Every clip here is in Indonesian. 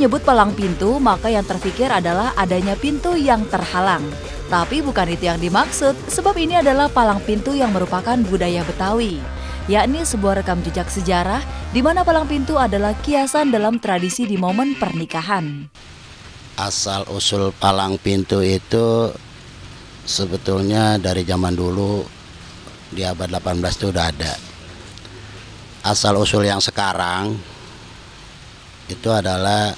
menyebut palang pintu, maka yang terfikir adalah adanya pintu yang terhalang. Tapi bukan itu yang dimaksud, sebab ini adalah palang pintu yang merupakan budaya Betawi, yakni sebuah rekam jejak sejarah di mana palang pintu adalah kiasan dalam tradisi di momen pernikahan. Asal-usul palang pintu itu sebetulnya dari zaman dulu di abad 18 itu udah ada. Asal-usul yang sekarang itu adalah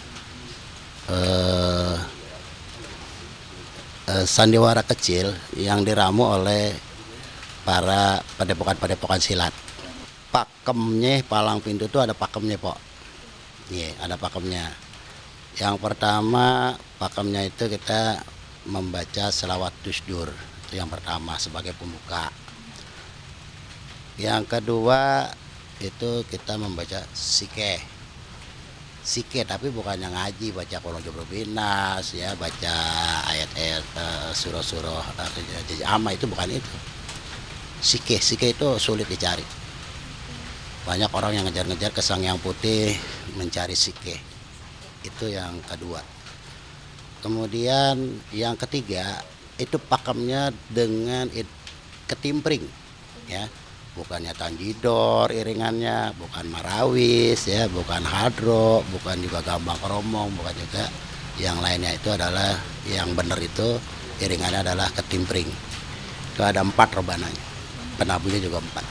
sandiwara kecil yang diramu oleh para padepokan-padepokan silat. Pakemnya palang pintu itu ada pakemnya, Pok. Iya, ada pakemnya. Yang pertama, pakemnya itu kita membaca selawat Dusdur. Itu yang pertama sebagai pembuka. Yang kedua, itu kita membaca Sike. Sike, tapi bukan yang ngaji, baca kolong jobro binas, ya, baca ayat-ayat surah-surah amma, itu bukan itu. Sike itu sulit dicari. Banyak orang yang ngejar-ngejar ke Sang Hyang Putih mencari Sike. Itu yang kedua. Kemudian yang ketiga, itu pakemnya dengan ketimpring, ya. Bukannya tanjidor iringannya, bukan marawis, ya, bukan hadro, bukan juga gambang keromong, bukan juga yang lainnya. Itu adalah yang benar, itu iringannya adalah ketimpring. Itu ada 4 rebananya, penabuhnya juga 4,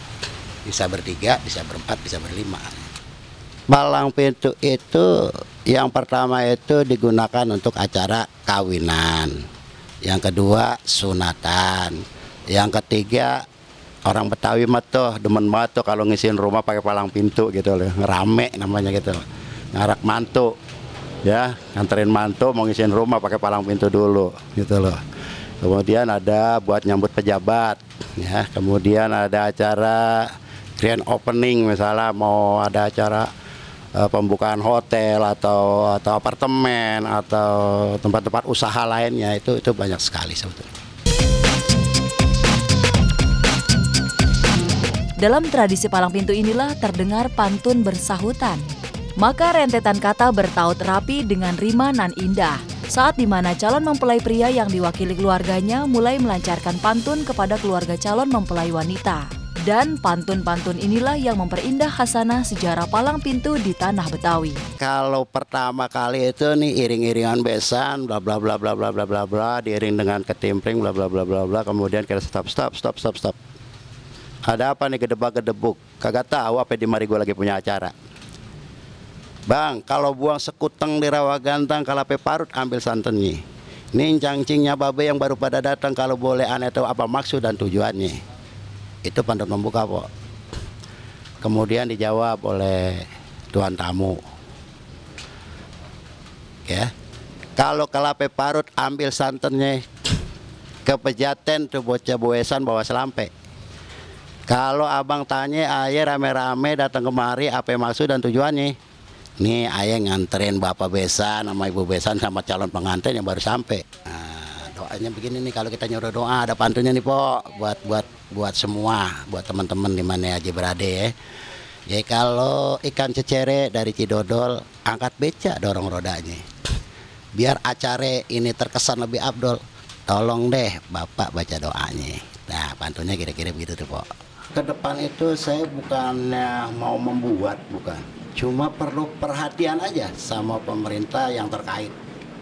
bisa bertiga, bisa berempat, bisa berlima. Palang pintu itu yang pertama itu digunakan untuk acara kawinan, yang kedua sunatan, yang ketiga orang Betawi mah tuh demen banget tuh kalau ngisiin rumah pakai palang pintu gitu loh, ngerame namanya gitu, ngarak mantu, ya, nganterin mantu mau ngisiin rumah pakai palang pintu dulu gitu loh. Kemudian ada buat nyambut pejabat, ya, kemudian ada acara grand opening, misalnya mau ada acara pembukaan hotel atau apartemen atau tempat-tempat usaha lainnya, itu banyak sekali sebetulnya. Dalam tradisi palang pintu inilah terdengar pantun bersahutan. Maka rentetan kata bertaut rapi dengan rima nan indah, saat dimana calon mempelai pria yang diwakili keluarganya mulai melancarkan pantun kepada keluarga calon mempelai wanita. Dan pantun-pantun inilah yang memperindah khasanah sejarah palang pintu di tanah Betawi. Kalau pertama kali itu nih iring-iringan besan, bla bla bla bla bla bla bla bla, diiring dengan ketimpring, bla bla bla bla bla, kemudian kita stop. Ada apa nih gedebak-gedebuk? Kagak tahu apa di mari gue lagi punya acara. Bang, kalau buang sekuteng di rawa gantang, kalape parut ambil santannya. Nih cangcingnya babe yang baru pada datang, kalau boleh aneh tahu apa maksud dan tujuannya. Itu pantun pembuka, Pok. Kemudian dijawab oleh tuan tamu. Ya. Kalau kalape parut ambil santannya, kepejaten tuh bocah boesan bawa selampe. Kalau abang tanya, ayah rame-rame datang kemari, apa maksud dan tujuannya? Nih ayah nganterin bapak besan sama ibu besan sama calon pengantin yang baru sampai. Nah, doanya begini nih, kalau kita nyuruh doa ada pantunnya nih, Pok, buat semua, buat teman-teman di mana aja berada, ya. Ya, kalau ikan cecere dari Cidodol, angkat beca dorong rodanya. Biar acara ini terkesan lebih abdol, tolong deh Bapak baca doanya. Nah, pantunnya kira-kira begitu tuh, Pok. Ke depan itu saya bukannya mau membuat, bukan. Cuma perlu perhatian aja sama pemerintah yang terkait.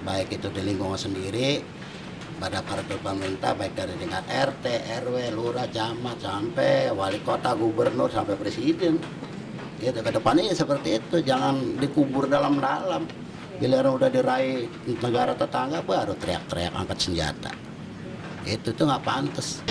Baik itu di lingkungan sendiri, pada aparatur pemerintah, baik dari tingkat RT, RW, lurah, camat, sampai wali kota, gubernur, sampai presiden. Gitu, ke depannya ya seperti itu, jangan dikubur dalam-dalam. Giliran udah diraih negara tetangga baru teriak-teriak angkat senjata. Itu tuh nggak pantas.